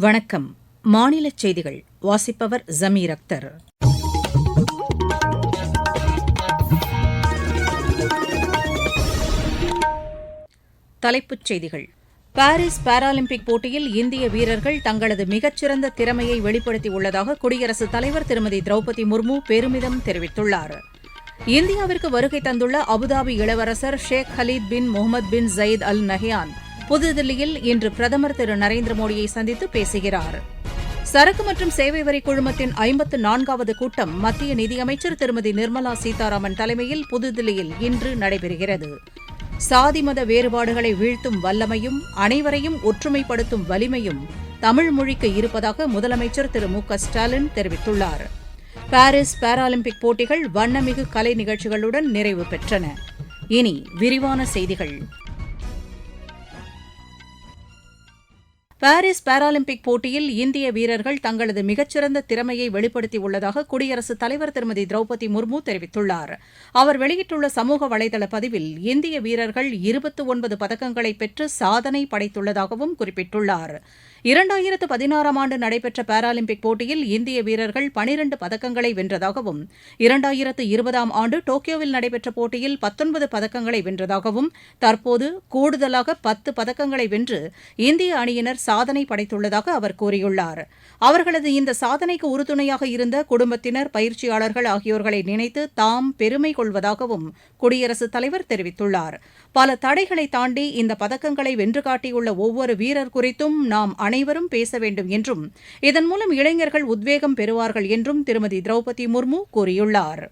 வணக்கம். மாநிலச் செய்திகள் வாசிப்பவர் ஜமீர் அக்தர். தலைப்புச் செய்திகள். பாரிஸ் பாராலிம்பிக் போட்டியில் இந்திய வீரர்கள் தங்களது மிகச்சிறந்த திறமையை வெளிப்படுத்தியுள்ளதாக குடியரசுத் தலைவர் திருமதி திரௌபதி முர்மு பெருமிதம் தெரிவித்துள்ளார். இந்தியாவிற்கு வருகை தந்துள்ள அபுதாபி இளவரசர் ஷேக் ஹலீத் பின் முகமது பின் ஜயீத் அல் நஹ்யான் புதுதில்லியில் இன்று பிரதமர் திரு நரேந்திர மோடியை சந்தித்து பேசுகிறார். சரக்கு மற்றும் சேவை வரி குழுமத்தின் 54வது கூட்டம் மத்திய நிதியமைச்சர் திருமதி நிர்மலா சீதாராமன் தலைமையில் புதுதில்லியில் இன்று நடைபெறுகிறது. சாதி மத வேறுபாடுகளை வீழ்த்தும் வல்லமையும் அனைவரையும் ஒற்றுமைப்படுத்தும் வலிமையும் தமிழ் மொழிக்கு இருப்பதாக முதலமைச்சர் திரு மு.க.ஸ்டாலின் தெரிவித்துள்ளார். பாரிஸ் பாராலிம்பிக் போட்டிகள் வண்ணமிகு கலை நிகழ்ச்சிகளுடன் நிறைவு பெற்றன. இனி விரிவான செய்திகள். பாரிஸ் பாராலிம்பிக் போட்டியில் இந்திய வீரர்கள் தங்களது மிகச்சிறந்த திறமையை வெளிப்படுத்தியுள்ளதாக குடியரசுத் தலைவர் திருமதி திரௌபதி முர்மு தெரிவித்துள்ளார். அவர் வெளியிட்டுள்ள சமூக வலைதள பதிவில் இந்திய வீரர்கள் 29 பதக்கங்களை பெற்று சாதனை படைத்துள்ளதாகவும் குறிப்பிட்டுள்ளார். 2016ஆம் ஆண்டு நடைபெற்ற பாராலிம்பிக் போட்டியில் இந்திய வீரர்கள் 12 பதக்கங்களை வென்றதாகவும் 2020ஆம் ஆண்டு டோக்கியோவில் நடைபெற்ற போட்டியில் 19 பதக்கங்களை வென்றதாகவும் தற்போது கூடுதலாக 10 பதக்கங்களை வென்று இந்திய அணியினர் சாதனை படைத்துள்ளதாக அவர் கூறியுள்ளார். அவர்களது இந்த சாதனைக்கு உறுதுணையாக இருந்த குடும்பத்தினர், பயிற்சியாளர்கள் ஆகியோர்களை நினைத்து தாம் பெருமை கொள்வதாகவும் குடியரசுத் தலைவர் தெரிவித்துள்ளார். பல தடைகளை தாண்டி இந்த பதக்கங்களை வென்று காட்டியுள்ள ஒவ்வொரு வீரர் குறித்தும் நாம் அனைவரும் பேச வேண்டும் என்றும் இதன் மூலம் இளைஞர்கள் உத்வேகம் பெறுவார்கள் என்றும் திருமதி திரௌபதி முர்மு கூறியுள்ளார்.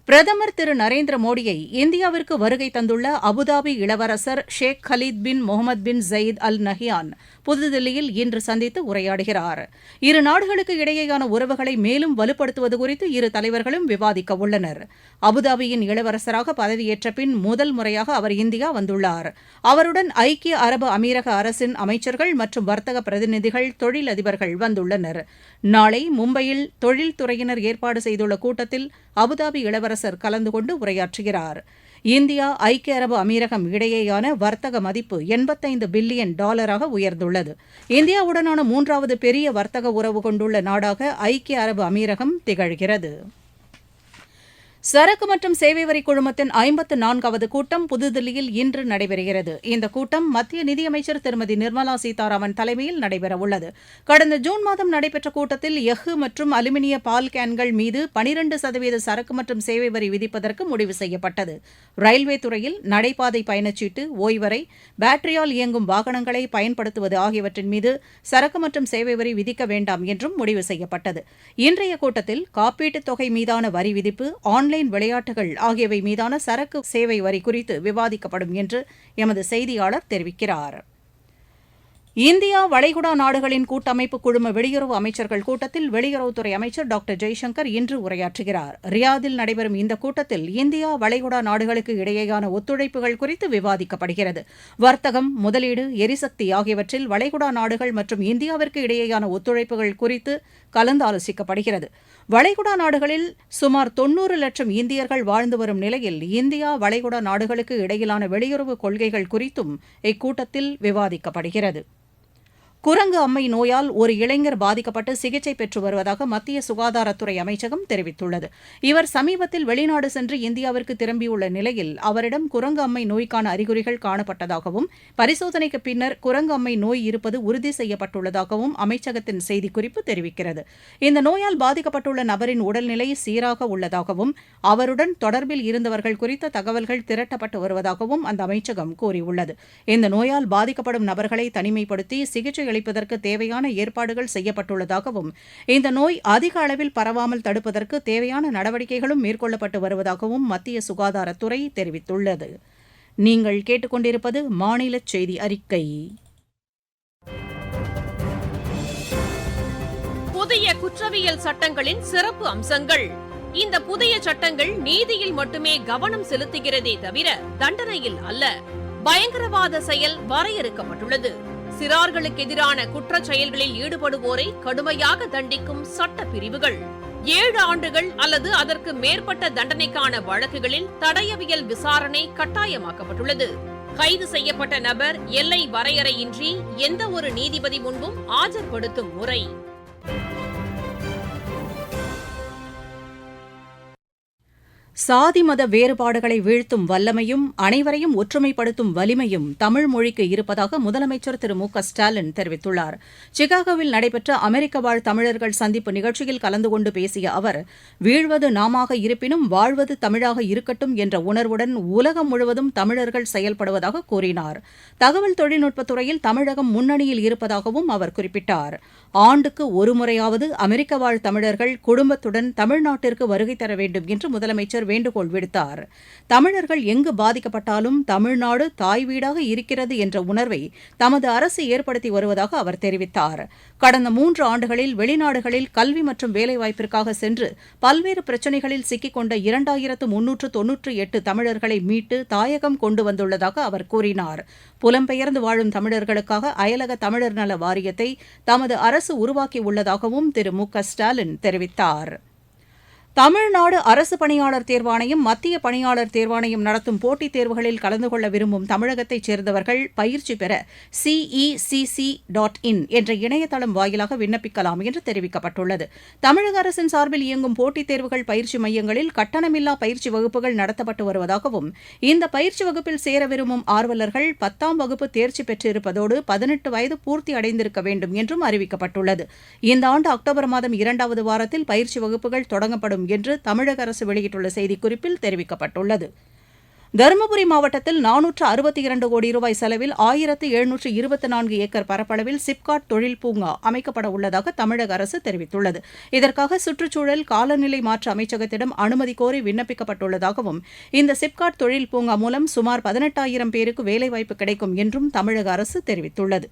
பிரதமர் திரு நரேந்திர மோடியை இந்தியாவிற்கு வருகை தந்துள்ள அபுதாபி இளவரசர் ஷேக் ஹலீத் பின் முகமது பின் ஜயீத் அல் நஹ்யான் புதுதில்லியில் இன்று சந்தித்து உரையாடுகிறார். இரு நாடுகளுக்கு இடையேயான உறவுகளை மேலும் வலுப்படுத்துவது குறித்து இரு தலைவர்களும் விவாதிக்க உள்ளனர். அபுதாபியின் இளவரசராக பதவியேற்ற பின் முதல் முறையாக அவர் இந்தியா வந்துள்ளார். அவருடன் ஐக்கிய அரபு அமீரக அரசின் அமைச்சர்கள் மற்றும் வர்த்தக பிரதிநிதிகள், தொழிலதிபர்கள் வந்துள்ளனர். நாளை மும்பையில் தொழில்துறையினர் ஏற்பாடு செய்துள்ள கூட்டத்தில் அபுதாபி இளவரசர் கலந்து கொண்டு உரையாற்றுகிறார். இந்தியா ஐக்கிய அரபு அமீரகம் இடையேயான வர்த்தக மதிப்பு $85 பில்லியன் உயர்ந்துள்ளது. இந்தியாவுடனான 3வது பெரிய வர்த்தக உறவு கொண்டுள்ள நாடாக ஐக்கிய அரபு அமீரகம் திகழ்கிறது. சரக்கு மற்றும் சேவை வரி குழுமத்தின் 54வது கூட்டம் புதுதில்லியில் இன்று நடைபெறுகிறது. இந்த கூட்டம் மத்திய நிதியமைச்சர் திருமதி நிர்மலா சீதாராமன் தலைமையில் நடைபெறவுள்ளது. கடந்த ஜூன் மாதம் நடைபெற்ற கூட்டத்தில் எஃகு மற்றும் அலுமினிய பால் கேன்கள் மீது 12% சரக்கு மற்றும் சேவை வரி விதிப்பதற்கு முடிவு செய்யப்பட்டது. ரயில்வே துறையில் நடைபாதை பயணச்சீட்டு, ஓய்வறை, பேட்டரியால் இயங்கும் வாகனங்களை பயன்படுத்துவது ஆகியவற்றின் மீது சரக்கு மற்றும் சேவை வரி விதிக்க வேண்டாம் என்றும் முடிவு செய்யப்பட்டது. இன்றைய கூட்டத்தில் காப்பீட்டுத் தொகை மீதான வரி விதிப்பு, ஆன்லைன் விளையாட்டுகள் ஆகியவை மீதான சரக்கு சேவை வரி குறித்து விவாதிக்கப்படும் என்று எமது செய்தியாளர் தெரிவிக்கிறார். இந்தியா வளைகுடா நாடுகளின் கூட்டமைப்பு குழும வெளியுறவு அமைச்சர்கள் கூட்டத்தில் வெளியுறவுத்துறை அமைச்சர் டாக்டர் ஜெய்சங்கர் இன்று உரையாற்றுகிறார். ரியாதில் நடைபெறும் இந்த கூட்டத்தில் இந்தியா வளைகுடா நாடுகளுக்கு இடையேயான ஒத்துழைப்புகள் குறித்து விவாதிக்கப்படுகிறது. வர்த்தகம், முதலீடு, எரிசக்தி ஆகியவற்றில் வளைகுடா நாடுகள் மற்றும் இந்தியாவிற்கு இடையேயான ஒத்துழைப்புகள் குறித்து கலந்தாலோசிக்கப்படுகிறது. வளைகுடா நாடுகளில் சுமார் 90 லட்சம் இந்தியர்கள் வாழ்ந்து வரும் நிலையில் இந்தியா வளைகுடா நாடுகளுக்கு இடையிலான வெளியுறவு கொள்கைகள் குறித்தும் இக்கூட்டத்தில் விவாதிக்கப்படுகிறது. குரங்கு அம்மை நோயால் ஒரு இளைஞர் பாதிக்கப்பட்டு சிகிச்சை பெற்று வருவதாக மத்திய சுகாதாரத்துறை அமைச்சகம் தெரிவித்துள்ளது. இவர் சமீபத்தில் வெளிநாடு சென்று இந்தியாவிற்கு திரும்பியுள்ள நிலையில் அவரிடம் குரங்கு அம்மை நோய்க்கான அறிகுறிகள் காணப்பட்டதாகவும் பரிசோதனைக்கு பின்னர் குரங்கு அம்மை நோய் இருப்பது உறுதி செய்யப்பட்டுள்ளதாகவும் அமைச்சகத்தின் செய்திக்குறிப்பு தெரிவிக்கிறது. இந்த நோயால் பாதிக்கப்பட்டுள்ள நபரின் உடல்நிலை சீராக உள்ளதாகவும் அவருடன் தொடர்பில் இருந்தவர்கள் குறித்த தகவல்கள் திரட்டப்பட்டு வருவதாகவும் அந்த அமைச்சகம் கூறியுள்ளது. இந்த நோயால் பாதிக்கப்படும் நபர்களை தனிமைப்படுத்தி சிகிச்சை அளிப்பதற்கு தேவையான ஏற்பாடுகள் செய்யப்பட்டுள்ளதாகவும் இந்த நோய் அதிக அளவில் பரவாமல் தடுப்பதற்கு தேவையான நடவடிக்கைகளும் மேற்கொள்ளப்பட்டு வருவதாகவும் மத்திய சுகாதாரத்துறை தெரிவித்துள்ளது. நீங்கள் கேட்டுக்கொண்டிருப்பது மாநில செய்தி அறிக்கை. புதிய குற்றவியல் சட்டங்களின் சிறப்பு அம்சங்கள். இந்த புதிய சட்டங்கள் நீதியில் மட்டுமே கவனம் செலுத்துகிறதே தவிர தண்டனையில் அல்ல. பயங்கரவாத செயல் வரையறுக்கப்பட்டுள்ளது. சிறார்களுக்கு எதிரான குற்றச் செயல்களில் ஈடுபடுவோரை கடுமையாக தண்டிக்கும் சட்ட பிரிவுகள். 7 ஆண்டுகள் அல்லது அதற்கு மேற்பட்ட தண்டனைக்கான வழக்குகளில் தடயவியல் விசாரணை கட்டாயமாக்கப்பட்டுள்ளது. கைது செய்யப்பட்ட நபர் எல்லை வரையறையின்றி எந்த ஒரு நீதிபதி முன்பும் ஆஜர்படுத்தும் முறை. சாதி மத வேறுபாடுகளை வீழ்த்தும் வல்லமையும் அனைவரையும் ஒற்றுமைப்படுத்தும் வலிமையும் தமிழ் மொழிக்கு இருப்பதாக முதலமைச்சர் திரு மு க ஸ்டாலின் தெரிவித்துள்ளார். சிகாகோவில் நடைபெற்ற அமெரிக்க வாழ் தமிழர்கள் சந்திப்பு நிகழ்ச்சியில் கலந்து கொண்டு பேசிய அவர், வீழ்வது நாமாக இருப்பினும் வாழ்வது தமிழாக இருக்கட்டும் என்ற உணர்வுடன் உலகம் முழுவதும் தமிழர்கள் செயல்படுவதாக கூறினார். தகவல் தொழில்நுட்பத் துறையில் தமிழகம் முன்னணியில் இருப்பதாகவும் அவர் குறிப்பிட்டார். ஆண்டுக்கு ஒருமுறையாவது அமெரிக்க வாழ் தமிழர்கள் குடும்பத்துடன் தமிழ்நாட்டிற்கு வருகை தர வேண்டும் என்று முதலமைச்சர் வேண்டுகோள் விடுத்தார். தமிழர்கள் எங்கு பாதிக்கப்பட்டாலும் தமிழ்நாடு தாய் வீடாக இருக்கிறது என்ற உணர்வை தமது அரசு ஏற்படுத்தி வருவதாக அவர் தெரிவித்தார். கடந்த 3 ஆண்டுகளில் வெளிநாடுகளில் கல்வி மற்றும் வேலைவாய்ப்பிற்காக சென்று பல்வேறு பிரச்சினைகளில் சிக்கிக் கொண்ட 2398 தமிழர்களை மீட்டு தாயகம் கொண்டு வந்துள்ளதாக அவர் கூறினார். புலம்பெயர்ந்து வாழும் தமிழர்களுக்காக அயலக தமிழர் நல வாரியத்தை தமது அரசு உருவாக்கியுள்ளதாகவும் திரு மு க ஸ்டாலின் தெரிவித்தார். தமிழ்நாடு அரசு பணியாளர் தேர்வாணையம், மத்திய பணியாளர் தேர்வாணையம் நடத்தும் போட்டித் தேர்வுகளில் கலந்து கொள்ள விரும்பும் தமிழகத்தைச் சேர்ந்தவர்கள் பயிற்சி பெற CECC.in என்ற இணையதளம் வாயிலாக விண்ணப்பிக்கலாம் என்று தெரிவிக்கப்பட்டுள்ளது. தமிழக அரசின் சார்பில் இயங்கும் போட்டித் தேர்வுகள் பயிற்சி மையங்களில் கட்டணமில்லா பயிற்சி வகுப்புகள் நடத்தப்பட்டு வருவதாகவும், இந்த பயிற்சி வகுப்பில் சேர விரும்பும் ஆர்வலர்கள் 10ஆம் வகுப்பு தேர்ச்சி பெற்றிருப்பதோடு 18 வயது பூர்த்தி அடைந்திருக்க வேண்டும் என்றும் அறிவிக்கப்பட்டுள்ளது. இந்த ஆண்டு அக்டோபர் மாதம் 2வது வாரத்தில் பயிற்சி வகுப்புகள் தொடங்கப்படும் என்று தமிழக அரசு வெளியிட்டுள்ள செய்திக்குறிப்பில் தெரிவிக்கப்பட்டுள்ளது. தருமபுரி மாவட்டத்தில் 462 கோடி ரூபாய் செலவில் 1724 ஏக்கர் பரப்பளவில் சிப்காட் தொழில் பூங்கா அமைக்கப்பட உள்ளதாக தமிழக அரசு தெரிவித்துள்ளது. இதற்காக சுற்றுச்சூழல் காலநிலை மாற்ற அமைச்சகத்திடம் அனுமதி கோரி விண்ணப்பிக்கப்பட்டுள்ளதாகவும், இந்த சிப்காட் தொழில் பூங்கா மூலம் சுமார் 18,000 பேருக்கு வேலைவாய்ப்பு கிடைக்கும் என்றும் தமிழக அரசு தெரிவித்துள்ளது.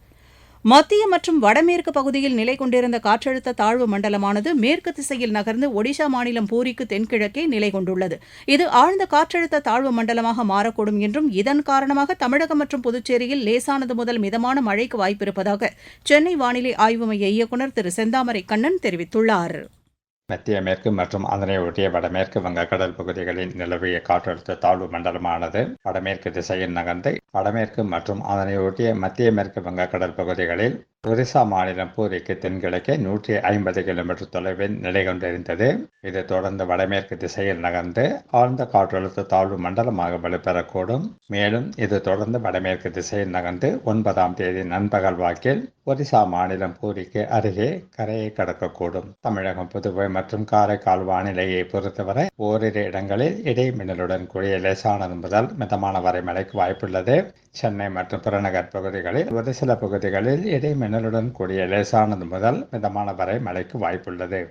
மத்திய மற்றும் வடமேற்கு பகுதியில் நிலை கொண்டிருந்த காற்றழுத்த தாழ்வு மண்டலமானது மேற்கு திசையில் நகர்ந்து ஒடிஷா மாநிலம் பூரிக்கு தென்கிழக்கே நிலை கொண்டுள்ளது. இது ஆழ்ந்த காற்றழுத்த தாழ்வு மண்டலமாக மாறக்கூடும் என்றும், இதன் காரணமாக தமிழகம் மற்றும் புதுச்சேரியில் லேசானது முதல் மிதமான மழைக்கு வாய்ப்பிருப்பதாக சென்னை வானிலை ஆய்வு மைய இயக்குநர் திரு செந்தாமரை கண்ணன் தெரிவித்துள்ளார். மத்திய மேற்கு மற்றும் அதனை ஒட்டிய வடமேற்கு வங்கக்கடல் பகுதிகளில் நிலவிய காற்றழுத்த தாழ்வு மண்டலமானது வடமேற்கு திசையில் நகர்ந்து வடமேற்கு மற்றும் அதனை ஒட்டிய மத்திய மேற்கு வங்கக்கடல் பகுதிகளில் ஒரிசா மாநிலம் பூரிக்கு தென்கிழக்கே 150 கிலோமீட்டர் தொலைவில் நிலை கொண்டிருந்தது. இது தொடர்ந்து வடமேற்கு திசையில் நகர்ந்து ஆழ்ந்த காற்றழுத்த தாழ்வு மண்டலமாக வலுப்பெறக்கூடும். மேலும் இது தொடர்ந்து வடமேற்கு திசையில் நகர்ந்து 9ஆம் தேதி நண்பகல் வாக்கில் ஒரிசா மாநிலம் பூரிக்கு அருகே கரையை கடக்கக்கூடும். தமிழகம், புதுவை மற்றும் காரைக்கால் வானிலையை பொறுத்தவரை ஓரிரு இடங்களில் இடைமின்னலுடன் கூடிய லேசானது முதல் மிதமான வரை மழைக்கு வாய்ப்புள்ளது. சென்னை மற்றும் புறநகர் பகுதிகளில் ஒரு சில பகுதிகளில் இடைமின்னலுடன் கூடிய லேசானது முதல் மிதமான வரை மழைக்கு வாய்ப்புள்ளது.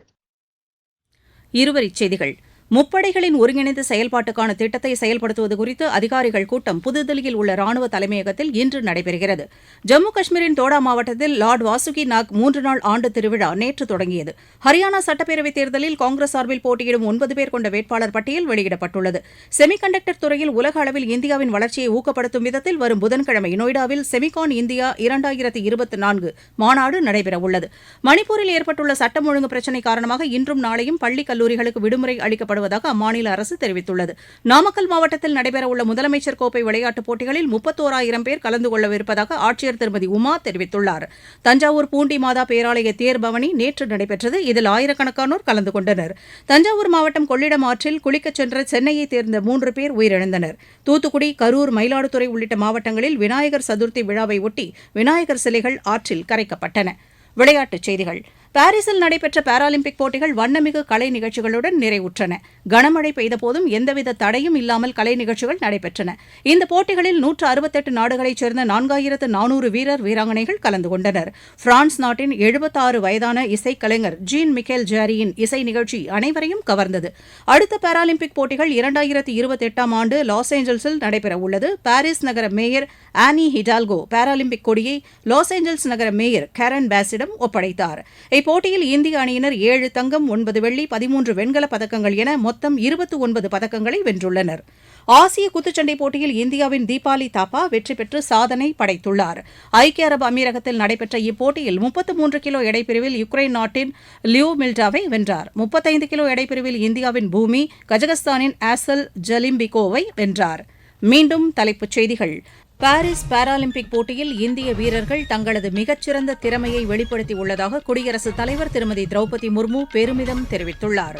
இருவரிச் செய்திகள். முப்படைகளின் ஒருங்கிணைந்த செயல்பாட்டுக்கான திட்டத்தை செயல்படுத்துவது குறித்து அதிகாரிகள் கூட்டம் புதுதில்லியில் உள்ள ராணுவ தலைமையகத்தில் இன்று நடைபெறுகிறது. ஜம்மு காஷ்மீரின் தோடா மாவட்டத்தில் லார்ட் வாசுகி நாக் 3 நாள் ஆண்டு திருவிழா நேற்று தொடங்கியது. ஹரியானா சட்டப்பேரவைத் தேர்தலில் காங்கிரஸ் சார்பில் போட்டியிடும் 9 பேர் கொண்ட வேட்பாளர் பட்டியல் வெளியிடப்பட்டுள்ளது. செமிகண்டக்டர் துறையில் உலக அளவில் இந்தியாவின் வளர்ச்சியை ஊக்கப்படுத்தும் விதத்தில் வரும் புதன்கிழமை நொய்டாவில் செமிகான் இந்தியா 2024 மாநாடு நடைபெறவுள்ளது. மணிப்பூரில் ஏற்பட்டுள்ள சட்டம் ஒழுங்கு பிரச்சினை காரணமாக இன்றும் நாளையும் பள்ளி கல்லூரிகளுக்கு விடுமுறை அளிக்கப்படும் அம்மாநில அரசு தெரிவித்துள்ளது. நாமக்கல் மாவட்டத்தில் நடைபெறவுள்ள முதலமைச்சர் கோப்பை விளையாட்டுப் போட்டிகளில் 31,000 பேர் கலந்து கொள்ளவிருப்பதாக ஆட்சியர் திருமதி உமா தெரிவித்துள்ளார். தஞ்சாவூர் பூண்டி மாதா பேராலய தேர்பவனி நேற்று நடைபெற்றது. இதில் ஆயிரக்கணக்கானோர் கலந்து கொண்டனர். தஞ்சாவூர் மாவட்டம் கொள்ளிடம் ஆற்றில் குளிக்கச் சென்ற சென்னையைச் சேர்ந்த 3 பேர் உயிரிழந்தனர். தூத்துக்குடி, கரூர், மயிலாடுதுறை உள்ளிட்ட மாவட்டங்களில் விநாயகர் சதுர்த்தி விழாவை ஒட்டி விநாயகர் சிலைகள் ஆற்றில் கரைக்கப்பட்டன. விளையாட்டுச் செய்திகள். பாரிஸில் நடைபெற்ற பாராலிம்பிக் போட்டிகள் வண்ணமிகு கலை நிகழ்ச்சிகளுடன் நிறைவுற்றன. கனமழை பெய்தபோதும் எந்தவித தடையும் இல்லாமல் கலை நிகழ்ச்சிகள் நடைபெற்றன. இந்த போட்டிகளில் 168 நாடுகளைச் சேர்ந்த 4400 வீரர் வீராங்கனைகள் கலந்து கொண்டனர். பிரான்ஸ் நாட்டின் 76 வயதான இசைக்கலைஞர் ஜீன் மிக்கேல் ஜாரியின் இசை நிகழ்ச்சி அனைவரையும் கவர்ந்தது. அடுத்த பாராலிம்பிக் போட்டிகள் 2028ஆம் ஆண்டு லாஸ் ஏஞ்சல்ஸில் நடைபெறவுள்ளது. பாரிஸ் நகர மேயர் ஆனி ஹிடால்கோ பாராலிம்பிக் கொடியை லாஸ் ஏஞ்சல்ஸ் நகர மேயர் கேரன் பாஸிடம் ஒப்படைத்தார். இப்போட்டியில் இந்திய அணியினர் 7 தங்கம், 9 வெள்ளி, 13 வெண்கலப் பதக்கங்கள் என மொத்தம் 29 பதக்கங்களை வென்றுள்ளனர். ஆசிய குத்துச்சண்டை போட்டியில் இந்தியாவின் தீபாலி தாப்பா வெற்றி பெற்று சாதனை படைத்துள்ளார். ஐக்கிய அரபு அமீரகத்தில் நடைபெற்ற இப்போட்டியில் 33 கிலோ எடைப்பிரிவில் யுக்ரைன் நாட்டின் லியூ மில்டாவை வென்றார். 35 கிலோ எடைப்பிரிவில் இந்தியாவின் பூமி கஜகஸ்தானின் ஆசல் ஜலிம்பிகோவை வென்றார். மீண்டும் தலைப்புச் செய்திகள். பாரிஸ் பாராலிம்பிக் போட்டியில் இந்திய வீரர்கள் தங்களது மிகச்சிறந்த திறமையை வெளிப்படுத்தியுள்ளதாக குடியரசுத் தலைவர் திருமதி திரௌபதி முர்மு பெருமிதம் தெரிவித்துள்ளார்.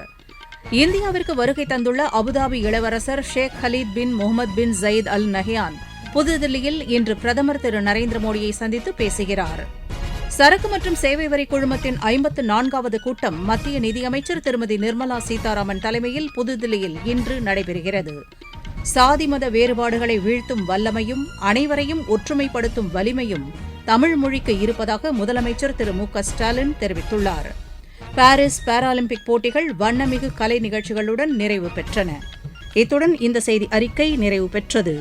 இந்தியாவிற்கு வருகை தந்துள்ள அபுதாபி இளவரசர் ஷேக் ஹலீத் பின் முகமது பின் ஜயீத் அல் நஹ்யான் புதுதில்லியில் இன்று பிரதமர் திரு நரேந்திர மோடியை சந்தித்து பேசுகிறார். சரக்கு மற்றும் சேவை வரி குழுமத்தின் 54வது கூட்டம் மத்திய நிதியமைச்சர் திருமதி நிர்மலா சீதாராமன் தலைமையில் புதுதில்லியில் இன்று நடைபெறுகிறது. சாதி மத வேறுபாடுகளை வீழ்த்தும் வல்லமையும் அனைவரையும் ஒற்றுமைப்படுத்தும் வலிமையும் தமிழ் மொழிக்கு இருப்பதாக முதலமைச்சர் திரு மு.க.ஸ்டாலின் தெரிவித்துள்ளார். பாரிஸ் பாராலிம்பிக் போட்டிகள் வண்ணமிகு கலை நிகழ்ச்சிகளுடன் நிறைவு பெற்றன. இத்துடன் இந்த செய்தி அறிக்கை நிறைவு பெற்றது.